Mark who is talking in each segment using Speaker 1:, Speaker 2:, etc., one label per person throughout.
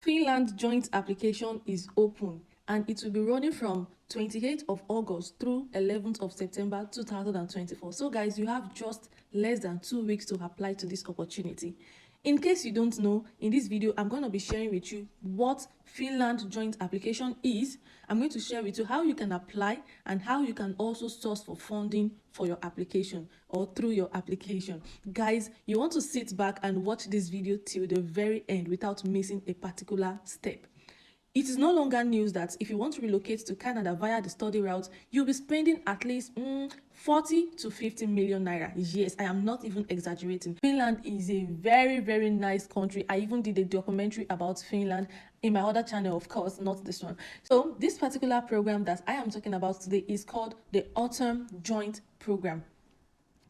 Speaker 1: Finland joint application is open and it will be running from 28th of August through 11th of September 2024. So guys, you have just less than 2 weeks to apply to this opportunity. In case you don't know, in this video, I'm going to be sharing with you what Finland joint application is. I'm going to share with you how you can apply and how you can also source for funding for your application or through your application. Guys, you want to sit back and watch this video till the very end without missing a particular step. It is no longer news that if you want to relocate to Canada via the study route, you'll be spending at least 40 to 50 million naira. Yes, I am not even exaggerating. Finland is a very, very nice country. I even did a documentary about Finland in my other channel, of course, not this one. So this particular program that I am talking about today is called the Autumn Joint Program.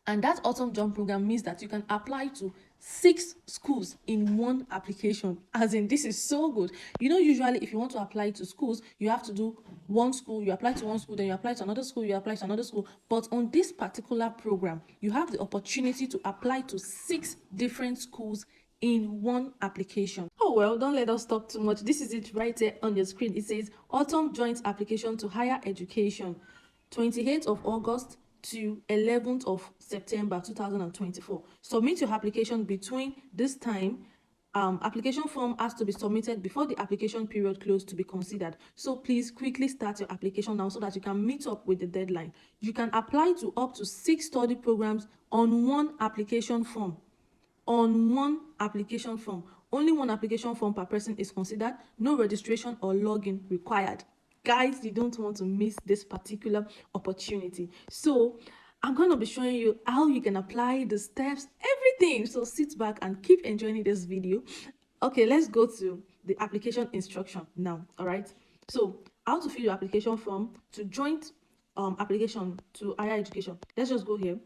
Speaker 1: And that autumn jump program means that you can apply to 6 schools in one application. As in, this is so good. You know, usually if you want to apply to schools, you have to do one school, you apply to one school, then you apply to another school, you apply to another school. But on this particular program, you have the opportunity to apply to 6 different schools in one application. Oh well, don't let us talk too much. This is it right there on your screen. It says Autumn Joint Application to Higher Education, 28th of August to 11th of September 2024. Submit your application between this time. Application form has to be submitted before the application period close to be considered. So please quickly start your application now so that you can meet up with the deadline. You can apply to up to 6 study programs on one application form. On one application form. Only one application form per person is considered. No registration or login required. Guys, you don't want to miss this particular opportunity. So I'm going to be showing you how you can apply the steps, everything. So sit back and keep enjoying this video. Okay, let's go to the application instruction now. All right, so how to fill your application form to joint application to higher education. Let's just go here.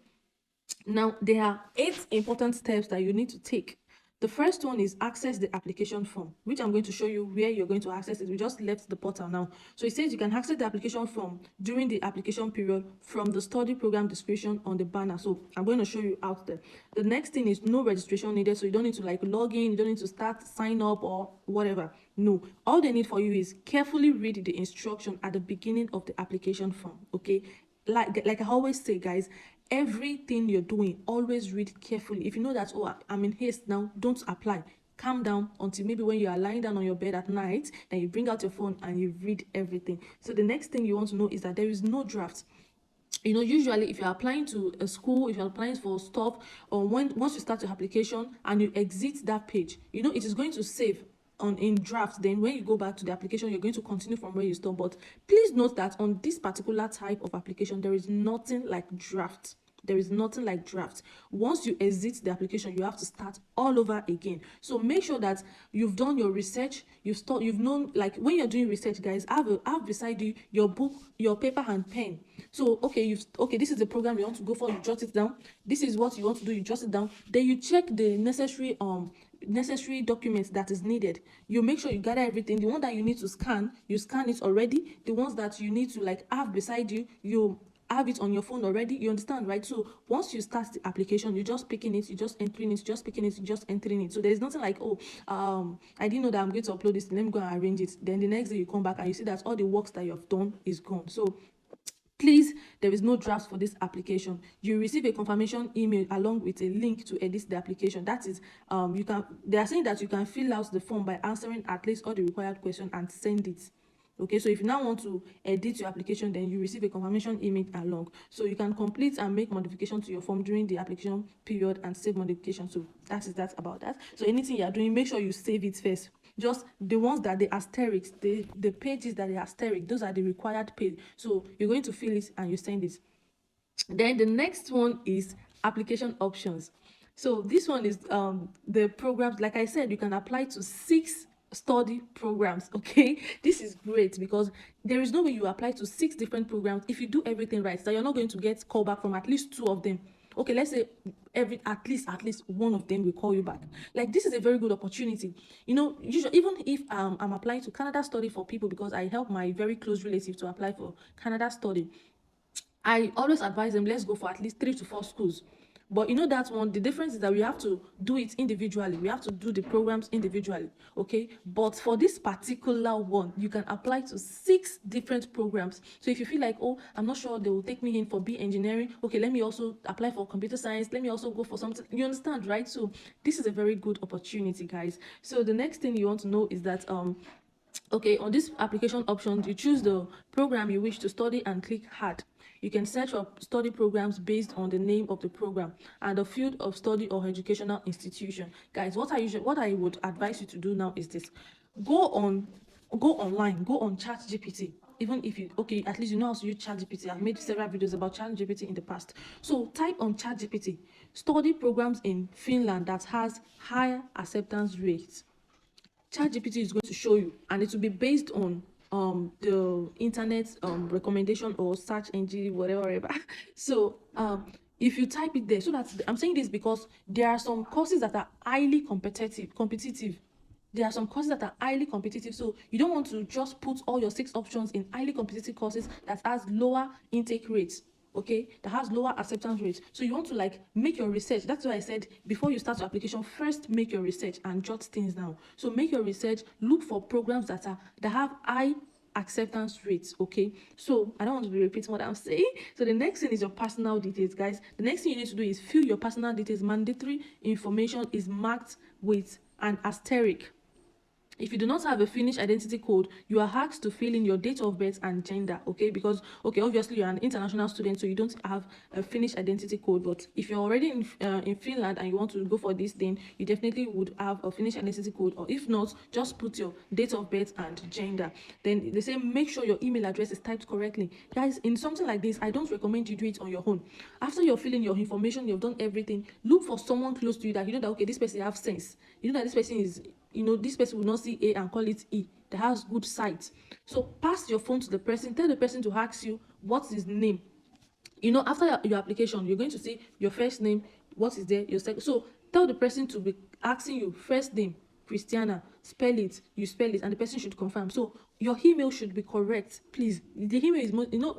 Speaker 1: Now, there are 8 important steps that you need to take. The first one is access the application form, which I'm going to show you where you're going to access it. We just left the portal now. So it says you can access the application form during the application period from the study program description on the banner. So I'm going to show you out there. The next thing is no registration needed. So you don't need to like log in, you don't need to start sign up or whatever. No, all they need for you is carefully read the instruction at the beginning of the application form. Okay, like I always say, guys, everything you're doing, always read carefully. If you know that, oh, I'm in haste now, don't apply. Calm down until maybe when you are lying down on your bed at night, then you bring out your phone and you read everything. So the next thing you want to know is that there is no draft. You know, usually if you're applying to a school, if you're applying for stuff, or once you start your application and you exit that page, you know it is going to save on in draft. Then when you go back to the application, you're going to continue from where you stopped. But please note that on this particular type of application, there is nothing like draft. There is nothing like draft. Once you exit the application, you have to start all over again. So make sure that you've done your research. You've known, like when you're doing research, guys, have beside you your book, your paper and pen. So okay, this is the program you want to go for, you jot it down. This is what you want to do, you jot it down. Then you check the necessary documents that is needed. You make sure you gather everything. The one that you need to scan, you scan it already. The ones that you need to like have beside you, you have it on your phone already. You understand, right? So once you start the application, you're just picking it, you're just entering it, just picking it, you're just entering it. So there's nothing like, oh, I didn't know that I'm going to upload this, let me go and arrange it. Then the next day you come back and you see that all the works that you've done is gone. So please, there is no draft for this application. You receive a confirmation email along with a link to edit the application. That is, they are saying that you can fill out the form by answering at least all the required questions and send it. Okay, so if you now want to edit your application, then you receive a confirmation email along. So you can complete and make modification to your form during the application period and save modification. So that is that about that. So anything you are doing, make sure you save it first. Just the ones that the asterisks, the pages that the asterisk, those are the required page. So you're going to fill it and you send it. Then the next one is application options. So this one is the programs. Like I said, you can apply to 6 study programs. Okay, this is great because there is no way you apply to 6 different programs if you do everything right, so you're not going to get call back from at least 2 of them. Okay, let's say at least one of them will call you back. Like, this is a very good opportunity. You know, usually, even if I'm applying to Canada study for people, because I help my very close relative to apply for Canada study, I always advise them, let's go for at least 3 to 4 schools. But you know that one, the difference is that we have to do it individually. We have to do the programs individually, okay? But for this particular one, you can apply to 6 different programs. So if you feel like, oh, I'm not sure they will take me in for B engineering, okay, let me also apply for computer science, let me also go for something. You understand, right? So this is a very good opportunity, guys. So the next thing you want to know is that okay, on this application options, you choose the program you wish to study and click Add. You can search for study programs based on the name of the program and the field of study or educational institution. Guys, what I would advise you to do now is this: go online, go on ChatGPT. Even if you, okay, at least you know how to use ChatGPT. I've made several videos about ChatGPT in the past. So type on ChatGPT study programs in Finland that has higher acceptance rates. ChatGPT is going to show you, and it will be based on the internet recommendation or search engine, whatever. So if you type it there, so that I'm saying this because there are some courses that are highly competitive. There are some courses that are highly competitive, so you don't want to just put all your 6 options in highly competitive courses that has lower intake rates, okay, that has lower acceptance rates. So you want to like make your research. That's why I said before you start your application, first make your research and jot things down. So make your research, look for programs that have high acceptance rates, okay? So I don't want to be repeating what I'm saying. So the next thing is your personal details, guys. The next thing you need to do is fill your personal details. Mandatory information is marked with an asterisk. If you do not have a Finnish identity code, you are asked to fill in your date of birth and gender, okay? Because, okay, obviously you're an international student, so you don't have a Finnish identity code. But if you're already in Finland and you want to go for this, then you definitely would have a Finnish identity code. Or if not, just put your date of birth and gender. Then they say make sure your email address is typed correctly. Guys, in something like this, I don't recommend you do it on your own. After you're filling your information, you've done everything, look for someone close to you that you know that, okay, this person has sense. You know that this person is, this person will not see A and call it E, that has good sight. So pass your phone to the person, tell the person to ask you what's his name. After your application, you're going to see your first name, what is there, your second. So tell the person to be asking you first name, Christiana, spell it, you spell it, and the person should confirm. So your email should be correct, please. The email is,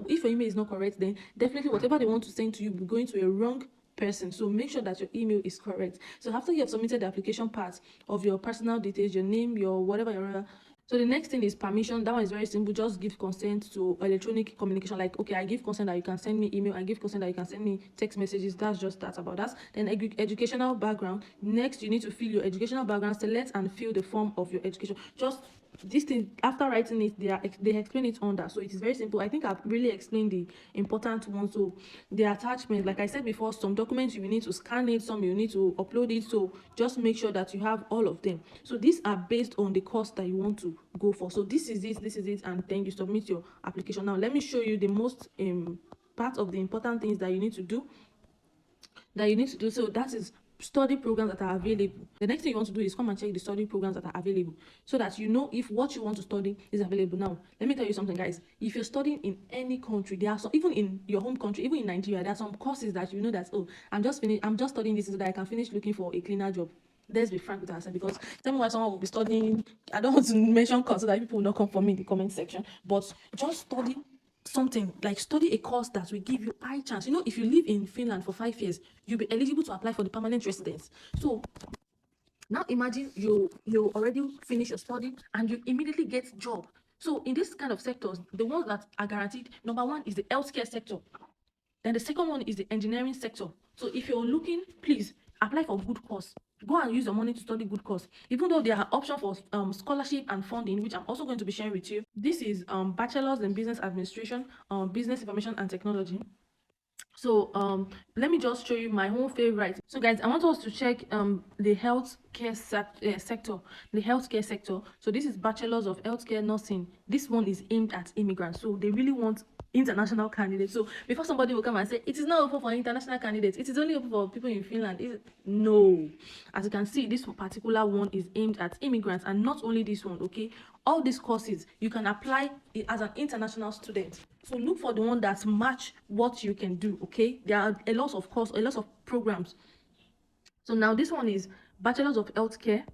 Speaker 1: if your email is not correct, then definitely whatever they want to send to you will be going to a wrong person. So make sure that your email is correct. So after you have submitted the application part of your personal details, your name, your whatever. So the next thing is permission. That one is very simple. Just give consent to electronic communication. Like, okay, I give consent that you can send me email. I give consent that you can send me text messages. That's just that about that. Then educational background. Next, you need to fill your educational background. Select and fill the form of your education. Just this thing, after writing it, they explain it on that. So it is very simple. I think I've really explained the important ones. So the attachment, like I said before, some documents you will need to scan it, some you need to upload it. So just make sure that you have all of them. So these are based on the course that you want to go for. So this is it, and then you submit your application. Now let me show you the most part of the important things that you need to do. So that is study programs that are available. The next thing you want to do is come and check the study programs that are available, so that you know if what you want to study is available. Now let me tell you something, guys. If you're studying in any country, there are some, even in your home country, even in Nigeria, there are some courses that you know that, oh, I'm just studying this so that I can finish looking for a cleaner job. Let's be frank with ourselves, because tell me why someone will be studying. I don't want to mention course so that people will not come for me in the comment section, but just study something, like study a course that will give you high chance. If you live in Finland for 5 years, you'll be eligible to apply for the permanent residence. So now imagine you already finish your study and you immediately get job. So in this kind of sectors, the ones that are guaranteed, number one is the healthcare sector. Then the second one is the engineering sector. So if you're looking, please apply for good course. Go and use your money to study good course. Even though there are options for scholarship and funding, which I'm also going to be sharing with you. This is bachelor's in business administration, business information and technology. So let me just show you my own favorite. So guys, I want us to check the healthcare sector. The healthcare sector. So this is bachelor's of healthcare nursing. This one is aimed at immigrants. So they really want international candidates. So before somebody will come and say it is not open for international candidates, it is only open for people in Finland. No, as you can see, this particular one is aimed at immigrants, and not only this one, okay, all these courses you can apply it as an international student. So look for the one that match what you can do, okay? There are a lot of programs. So now this one is bachelor's of healthcare.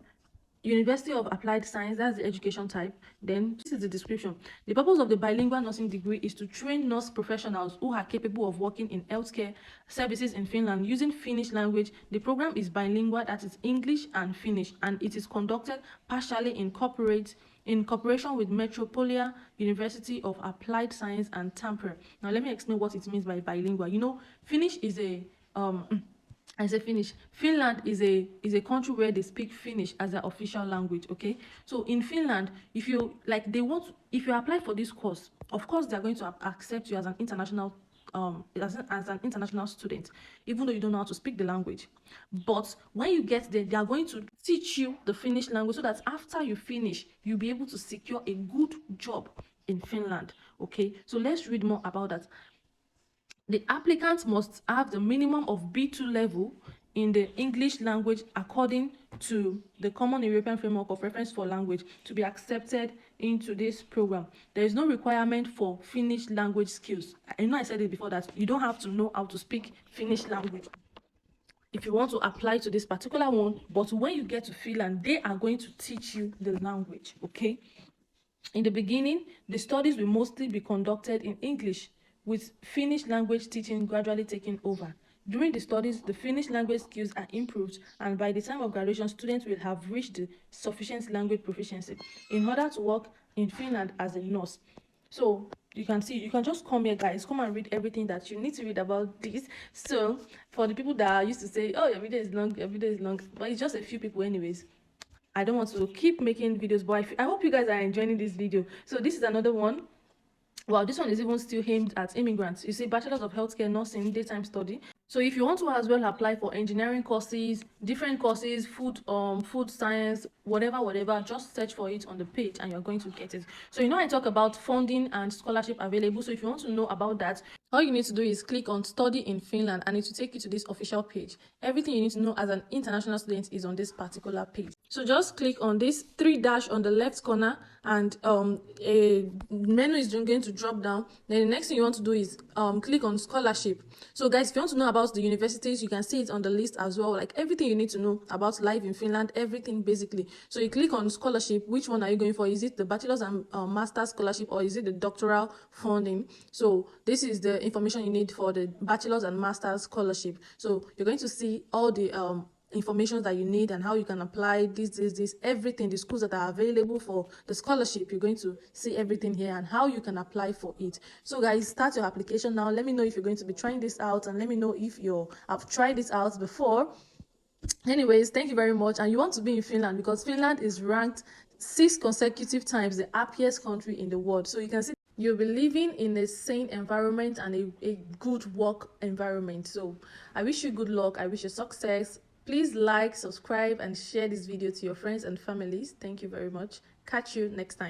Speaker 1: University of Applied Science, that's the education type. Then this is the description. The purpose of the bilingual nursing degree is to train nurse professionals who are capable of working in healthcare services in Finland using Finnish language. The program is bilingual, that is English and Finnish, and it is conducted partially in cooperation with Metropolia University of Applied Science and Tampere. Now let me explain what it means by bilingual. You know, Finnish is a I say Finnish. Finland is a country where they speak Finnish as their official language. Okay, so in Finland, if you like, if you apply for this course, of course they are going to accept you as an international as an international student, even though you don't know how to speak the language. But when you get there, they are going to teach you the Finnish language so that after you finish, you'll be able to secure a good job in Finland. Okay, so let's read more about that. The applicant must have the minimum of B2 level in the English language according to the Common European Framework of Reference for Language to be accepted into this program. There is no requirement for Finnish language skills. I know I said it before that you don't have to know how to speak Finnish language if you want to apply to this particular one, but when you get to Finland, they are going to teach you the language, okay? In the beginning, the studies will mostly be conducted in English, with Finnish language teaching gradually taking over. During the studies, the Finnish language skills are improved, and by the time of graduation, students will have reached the sufficient language proficiency in order to work in Finland as a nurse. So you can see, you can just come here, guys, come and read everything that you need to read about this. So for the people that used to say, oh, every day is long, but it's just a few people anyways. I don't want to keep making videos, but I hope you guys are enjoying this video. So this is another one. Well, this one is even still aimed at immigrants. You see, Bachelors of Healthcare Nursing Daytime Study. So if you want to as well apply for engineering courses, different courses, food science, whatever, just search for it on the page and you're going to get it. So you know I talk about funding and scholarship available. So if you want to know about that, all you need to do is click on Study in Finland and it will take you to this official page. Everything you need to know as an international student is on this particular page. So just click on this 3 dash on the left corner and a menu is going to drop down. Then the next thing you want to do is click on scholarship. So guys, if you want to know about the universities, you can see it on the list as well, like everything you need to know about life in Finland, everything basically. So you click on scholarship. Which one are you going for? Is it the bachelor's and master's scholarship, or is it the doctoral funding? So this is the information you need for the bachelor's and master's scholarship. So you're going to see all the information that you need and how you can apply this, everything, the schools that are available for the scholarship. You're going to see everything here and how you can apply for it. So guys, start your application now. Let me know if you're going to be trying this out, and let me know if you have tried this out before. Anyways, thank you very much. And you want to be in Finland because Finland is ranked 6 consecutive times the happiest country in the world. So you can see you'll be living in a sane environment and a good work environment. So I wish you good luck. I wish you success. Please like, subscribe, and share this video to your friends and families. Thank you very much. Catch you next time.